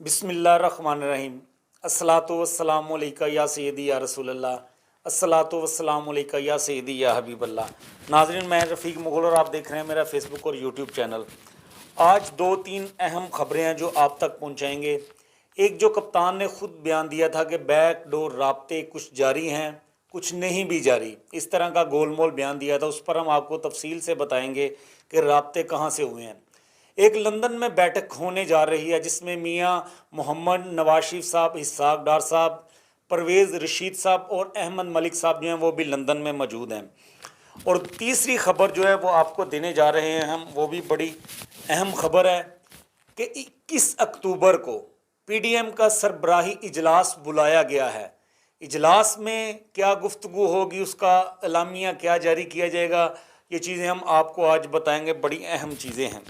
बिस्मिल्लाहिर्रहमानिर्रहीम। अस्सलातु वस्सलामु अलैका या सय्यदी या रसूल अल्लाह, अस्सलातु वस्सलामु अलैका या सय्यदी या हबीब अल्लाह। नाज़रीन, मैं रफ़ीक मुग़ल और आप देख रहे हैं मेरा फेसबुक और यूट्यूब चैनल। आज दो तीन अहम खबरें हैं जो आप तक पहुंचाएंगे। एक, जो कप्तान ने ख़ुद बयान दिया था कि बैक डोर राब्ते कुछ जारी हैं, कुछ नहीं भी जारी, इस तरह का गोलमोल बयान दिया था। उस पर हम आपको तफसील से बताएंगे कि राब्ते कहाँ से हुए हैं। एक, लंदन में बैठक होने जा रही है जिसमें मियां मोहम्मद नवाज शरीफ साहब, इसहाक डार साहब, परवेज़ रशीद साहब और अहमद मलिक साहब जो हैं वो भी लंदन में मौजूद हैं। और तीसरी खबर जो है वो आपको देने जा रहे हैं हम, वो भी बड़ी अहम खबर है कि 21 अक्टूबर को पीडीएम का सरबराही इजलास बुलाया गया है। इजलास में क्या गुफ्तगू होगी, उसका एलामिया क्या जारी किया जाएगा, ये चीज़ें हम आपको आज बताएंगे। बड़ी अहम चीज़ें हैं।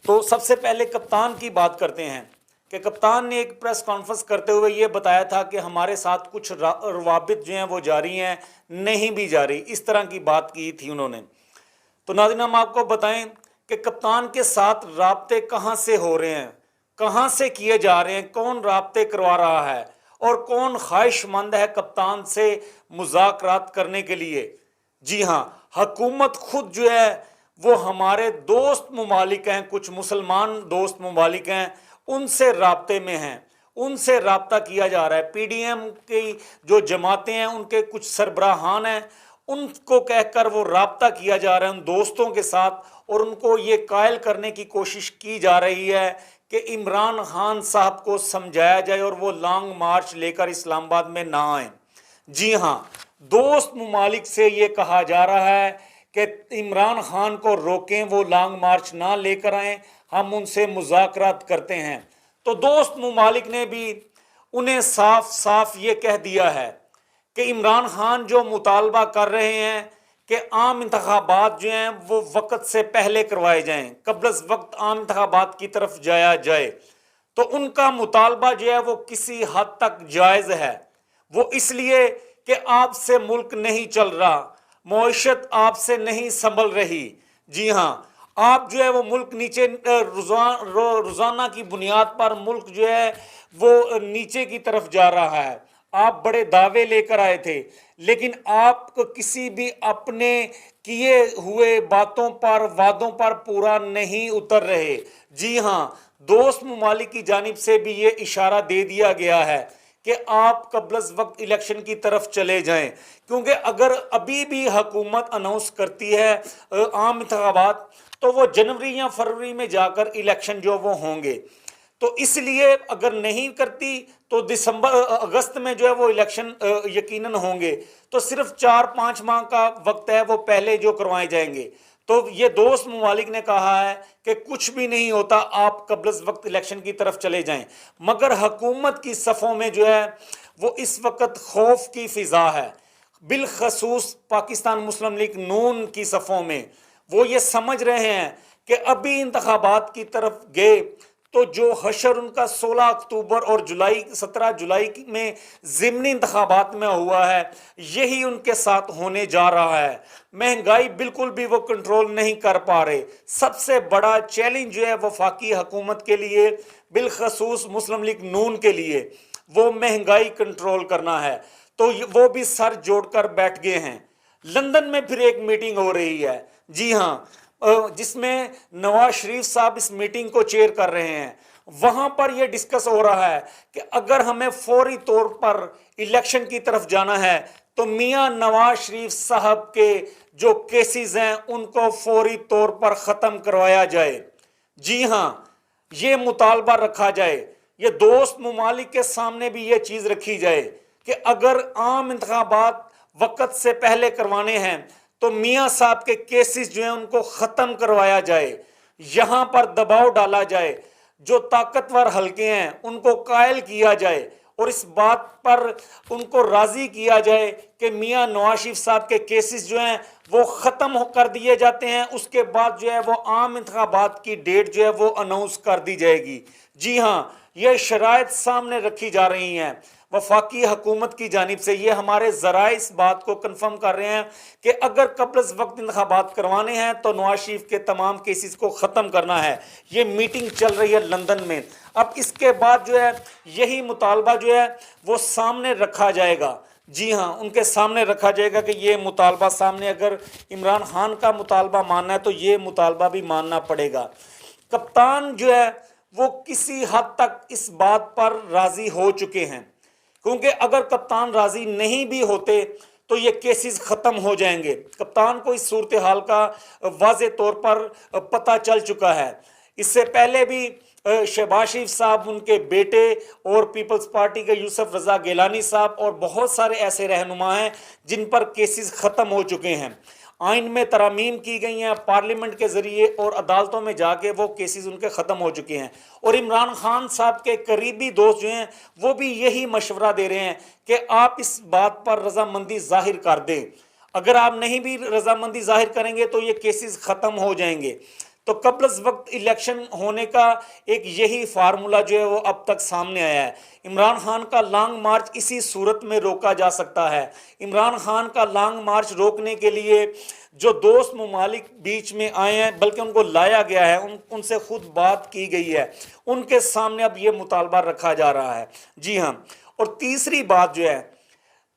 तो सबसे पहले कप्तान की बात करते हैं कि कप्तान ने एक प्रेस कॉन्फ्रेंस करते हुए ये बताया था कि हमारे साथ कुछ रवाबित जो हैं वो जारी हैं, नहीं भी जारी, इस तरह की बात की थी उन्होंने। तो नाज़रीन, हम आपको बताएं कि कप्तान के साथ राब्ते कहाँ से हो रहे हैं, कहाँ से किए जा रहे हैं, कौन राब्ते करवा रहा है और कौन ख्वाहिशमंद है कप्तान से मुज़ाकरात करने के लिए। जी हाँ, हुकूमत खुद जो है वो हमारे दोस्त ममालिक हैं, कुछ मुसलमान दोस्त ममालिक हैं, उनसे राब्ते में हैं, उनसे राब्ता किया जा रहा है। पीडीएम की जो जमातें हैं उनके कुछ सरबराहान हैं, उनको कहकर वो राब्ता किया जा रहा है उन दोस्तों के साथ, और उनको ये कायल करने की कोशिश की जा रही है कि इमरान खान साहब को समझाया जाए और वो लॉन्ग मार्च लेकर इस्लामाबाद में ना आए। जी हाँ, दोस्त ममालिक से ये कहा जा रहा है कि इमरान खान को रोकें, वो लॉन्ग मार्च ना लेकर आएँ, हम उनसे मुज़ाकरात करते हैं। तो दोस्त ममालिक ने भी उन्हें साफ साफ ये कह दिया है कि इमरान खान जो मुतालबा कर रहे हैं कि आम इंतखाबात जो हैं वो वक्त से पहले करवाए जाएं, कब्ल वक्त आम इंतखाबात की तरफ जाया जाए, तो उनका मुतालबा जो है वो किसी हद तक जायज़ है। वो इसलिए कि आपसे मुल्क नहीं चल रहा, मईशत आपसे नहीं संभल रही। जी हाँ, आप जो है वो मुल्क नीचे रोज़ाना की बुनियाद पर मुल्क जो है वो नीचे की तरफ जा रहा है। आप बड़े दावे लेकर आए थे, लेकिन आप किसी भी अपने किए हुए बातों पर, वादों पर पूरा नहीं उतर रहे। जी हाँ, दोस्त ममालिक की जानिब से भी ये इशारा दे दिया गया है कि आप कब्ल वक्त इलेक्शन की तरफ चले जाएं, क्योंकि अगर अभी भी हुकूमत अनाउंस करती है आम इंतखाबात, तो वो जनवरी या फरवरी में जाकर इलेक्शन जो वो होंगे। तो इसलिए अगर नहीं करती तो अगस्त में जो है वो इलेक्शन यकीनन होंगे। तो सिर्फ 4-5 माह का वक्त है, वो पहले जो करवाए जाएंगे। तो ये दोस्त ममालिक ने कहा है कि कुछ भी नहीं होता, आप कब्ल वक्त इलेक्शन की तरफ चले जाएं। मगर हुकूमत की सफ़ों में जो है वो इस वक्त खौफ की फ़िज़ा है, बिलखसूस पाकिस्तान मुस्लिम लीग नून की सफ़ों में। वो ये समझ रहे हैं कि अभी इंतखाबात की तरफ गए तो जो हशर उनका 16 अक्टूबर और 17 जुलाई में ज़िमनी इंतखाबात में हुआ है, यही उनके साथ होने जा रहा है। महंगाई बिल्कुल भी वो कंट्रोल नहीं कर पा रहे। सबसे बड़ा चैलेंज जो है वफाकी हुकूमत के लिए, बिलखसूस मुस्लिम लीग नून के लिए, वो महंगाई कंट्रोल करना है। तो वो भी सर जोड़कर बैठ गए हैं। लंदन में फिर एक मीटिंग हो रही है, जी हाँ, जिसमें नवाज शरीफ साहब इस मीटिंग को चेयर कर रहे हैं। वहां पर यह डिस्कस हो रहा है कि अगर हमें फौरी तौर पर इलेक्शन की तरफ जाना है तो मियां नवाज शरीफ साहब के जो केसेस हैं उनको फौरी तौर पर ख़त्म करवाया जाए। जी हाँ, ये मुतालबा रखा जाए, ये दोस्त ममालिक के सामने भी ये चीज़ रखी जाए कि अगर आम इंतखाबात वक्त से पहले करवाने हैं तो मियां साहब के केसेस जो हैं उनको ख़त्म करवाया जाए। यहाँ पर दबाव डाला जाए, जो ताकतवर हलके हैं उनको कायल किया जाए और इस बात पर उनको राज़ी किया जाए कि मियां नवाज शरीफ साहब के केसेस जो हैं वो ख़त्म कर दिए जाते हैं। उसके बाद जो है वो आम इंतखाबात की डेट जो है वो अनाउंस कर दी जाएगी। जी हाँ, ये शराइत सामने रखी जा रही हैं। वफाकी हुकूमत की जानिब से। ये हमारे ज़राए इस बात को कन्फर्म कर रहे हैं कि अगर कबल अज़ वक्त इंतखाबात करवाने हैं तो नवाज शरीफ के तमाम केसेस को ख़त्म करना है। ये मीटिंग चल रही है लंदन में। अब इसके बाद जो है यही मुतालबा जो है वो सामने रखा जाएगा। जी हाँ, उनके सामने रखा जाएगा कि ये मुतालबा सामने, अगर इमरान खान का मुतालबा मानना है तो ये मुतालबा भी मानना पड़ेगा। कप्तान जो है वो किसी हद तक इस बात पर राज़ी हो चुके हैं, क्योंकि अगर कप्तान राज़ी नहीं भी होते तो ये केसेस ख़त्म हो जाएंगे। कप्तान को इस सूरत हाल का वाज़े तौर पर पता चल चुका है। इससे पहले भी शहबाज शरीफ साहब, उनके बेटे और पीपल्स पार्टी के यूसुफ रज़ा गिलानी साहब और बहुत सारे ऐसे रहनुमा हैं जिन पर केसेस ख़त्म हो चुके हैं। आइन में तरामीम की गई हैं पार्लियामेंट के ज़रिए और अदालतों में जाके वो केसेस उनके ख़त्म हो चुके हैं। और इमरान खान साहब के करीबी दोस्त जो हैं वो भी यही मशवरा दे रहे हैं कि आप इस बात पर रजामंदी ज़ाहिर कर दें। अगर आप नहीं भी रजामंदी ज़ाहिर करेंगे तो ये केसेस ख़त्म हो जाएंगे। तो कबल अज़ वक्त इलेक्शन होने का एक यही फार्मूला जो है वो अब तक सामने आया है। इमरान खान का लॉन्ग मार्च इसी सूरत में रोका जा सकता है। इमरान खान का लॉन्ग मार्च रोकने के लिए जो दोस्त ममालिक बीच में आए हैं, बल्कि उनको लाया गया है, उनसे खुद बात की गई है, उनके सामने अब ये मुतालबा रखा जा रहा है। जी हाँ, और तीसरी बात जो है,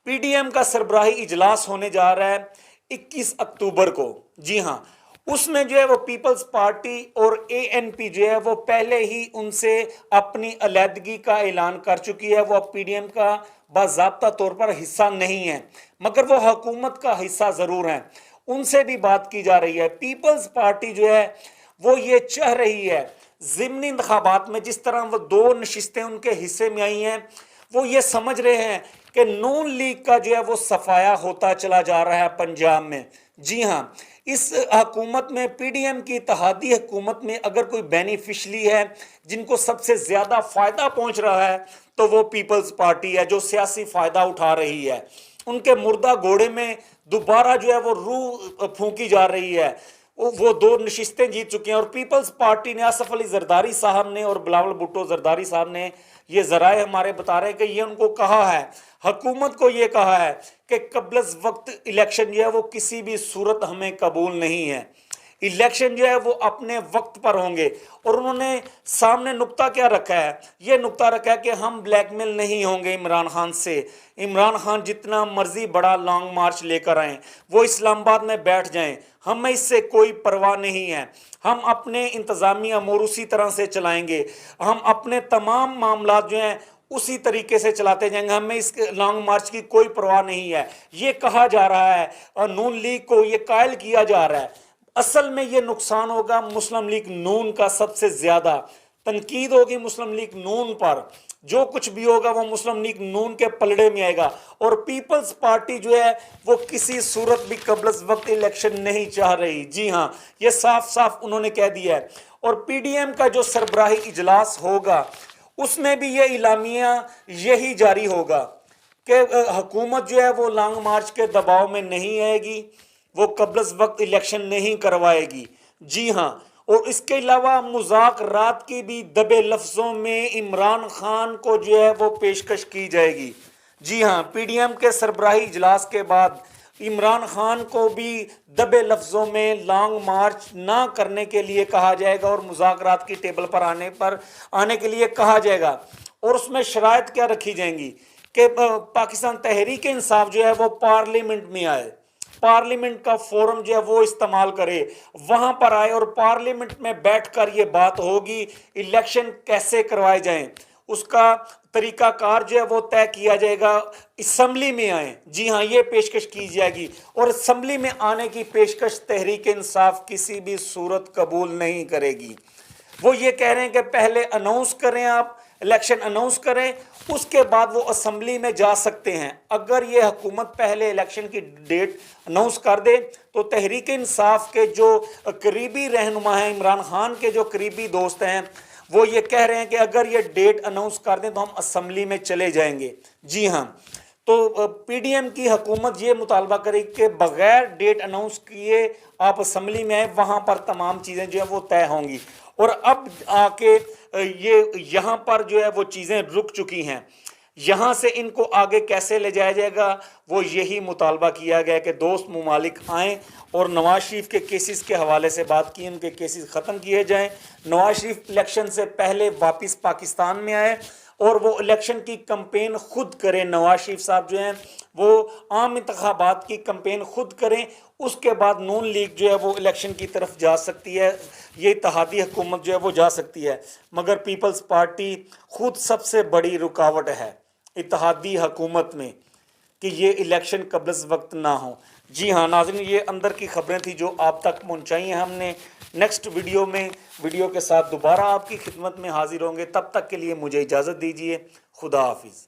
पीडीएम का सरबराही इजलास होने जा रहा है 21 अक्टूबर को। जी हाँ, उसमें जो है वो पीपल्स पार्टी और एएनपी जो है वो पहले ही उनसे अपनी अलहदगी का ऐलान कर चुकी है। वो अब पीडीएम का बाज़ाब्ता तौर पर हिस्सा नहीं है, मगर वो हुकूमत का हिस्सा ज़रूर हैं। उनसे भी बात की जा रही है। पीपल्स पार्टी जो है वो ये चाह रही है ज़िमनी इंतखाबात में, जिस तरह वो 2 नशिस्तें उनके हिस्से में आई हैं, वो ये समझ रहे हैं कि नून लीग का जो है वो सफाया होता चला जा रहा है पंजाब में। जी हाँ, इस हुकूमत में, पीडीएम की इत्तेहादी हुकूमत में अगर कोई बेनिफिशली है जिनको सबसे ज़्यादा फ़ायदा पहुंच रहा है तो वो पीपल्स पार्टी है, जो सियासी फ़ायदा उठा रही है। उनके मुर्दा घोड़े में दोबारा जो है वो रूह फूंकी जा रही है। वो 2 नशिस्तें जीत चुके हैं। और पीपल्स पार्टी ने, आसफ अली जरदारी साहब ने और बिलावल भुट्टो जरदारी साहब ने, ये ज़राए हमारे बता रहे हैं कि ये उनको कहा है, हुकूमत को ये कहा है कि कबल अज़ वक्त इलेक्शन जो है वो किसी भी सूरत हमें कबूल नहीं है। इलेक्शन जो है वो अपने वक्त पर होंगे। और उन्होंने सामने नुक्ता क्या रखा है? ये नुक्ता रखा है कि हम ब्लैकमेल नहीं होंगे इमरान खान से। इमरान खान जितना मर्जी बड़ा लॉन्ग मार्च लेकर आएँ, वो इस्लामाबाद में बैठ जाएं, हमें इससे कोई परवाह नहीं है। हम अपने इंतज़ामी अमूर उसी तरह से चलाएंगे। हम अपने तमाम मामला जो हैं उसी तरीके से चलाते जाएंगे, हमें इस लॉन्ग मार्च की कोई परवाह नहीं है। ये कहा जा रहा है और नून लीग को ये कायल किया जा रहा है। असल में ये नुकसान होगा मुस्लिम लीग नून का। सबसे ज़्यादा तनकीद होगी मुस्लिम लीग नून पर। जो कुछ भी होगा वो मुस्लिम लीग नून के पलड़े में आएगा। और पीपल्स पार्टी जो है वो किसी सूरत भी कबल अज़ वक्त इलेक्शन नहीं चाह रही। जी हाँ, ये साफ साफ उन्होंने कह दिया है। और पीडीएम का जो सरबराही इजलास होगा उसमें भी ये इलामिया यही जारी होगा कि हुकूमत जो है वो लॉन्ग मार्च के दबाव में नहीं आएगी, वो कबल अज़ वक्त इलेक्शन नहीं करवाएगी। जी हाँ, और इसके अलावा मुज़ाकरात की भी दबे लफ्ज़ों में इमरान खान को जो है वो पेशकश की जाएगी। जी हाँ, पीडीएम के सरबराही इजलास के बाद इमरान खान को भी दबे लफ्ज़ों में लॉन्ग मार्च ना करने के लिए कहा जाएगा और मुज़ाकरात की टेबल पर आने के लिए कहा जाएगा। और उसमें शराइत क्या रखी जाएंगी कि पाकिस्तान तहरीक इंसाफ जो है वो पार्लियामेंट में आए, पार्लियामेंट का फोरम जो है वो इस्तेमाल करे, वहां पर आए और पार्लियामेंट में बैठकर ये बात होगी इलेक्शन कैसे करवाए जाएं, उसका तरीकाकार जो है वो तय किया जाएगा। असम्बली में आए, जी हाँ, ये पेशकश की जाएगी। और असम्बली में आने की पेशकश तहरीक इंसाफ किसी भी सूरत कबूल नहीं करेगी। वो ये कह रहे हैं कि पहले अनाउंस करें, आप इलेक्शन अनाउंस करें, उसके बाद वो असम्बली में जा सकते हैं। अगर ये हुकूमत पहले इलेक्शन की डेट अनाउंस कर दे तो तहरीक इंसाफ के जो करीबी रहनुमा हैं, इमरान खान के जो करीबी दोस्त हैं, वो ये कह रहे हैं कि अगर ये डेट अनाउंस कर दें तो हम असम्बली में चले जाएंगे। जी हाँ, तो पीडीएम की हुकूमत ये मुतालबा करे कि बग़ैर डेट अनाउंस किए आप असम्बली में आए, वहाँ पर तमाम चीज़ें जो है वो तय होंगी। और अब आके ये यहाँ पर जो है वो चीज़ें रुक चुकी हैं। یہاں سے ان کو آگے کیسے لے جایا جائے گا، وہ یہی مطالبہ کیا گیا کہ دوست ممالک آئیں اور نواز شریف کے کیسز کے حوالے سے بات کی، ان کے کیسز ختم کیے جائیں، نواز شریف الیکشن سے پہلے واپس پاکستان میں آئے اور وہ الیکشن کی کمپین خود کریں۔ نواز شریف صاحب جو ہیں وہ عام انتخابات کی کمپین خود کریں، اس کے بعد نون لیگ جو ہے وہ الیکشن کی طرف جا سکتی ہے، یہ اتحادی حکومت جو ہے وہ جا سکتی ہے، مگر پیپلز پارٹی خود سب سے بڑی رکاوٹ ہے اتحادی حکومت میں کہ یہ الیکشن قبل از وقت نہ ہو۔ جی ہاں ناظرین، یہ اندر کی خبریں تھیں جو آپ تک پہنچائی ہیں ہم نے۔ نیکسٹ ویڈیو کے ساتھ دوبارہ آپ کی خدمت میں حاضر ہوں گے، تب تک کے لیے مجھے اجازت دیجیے۔ خدا حافظ۔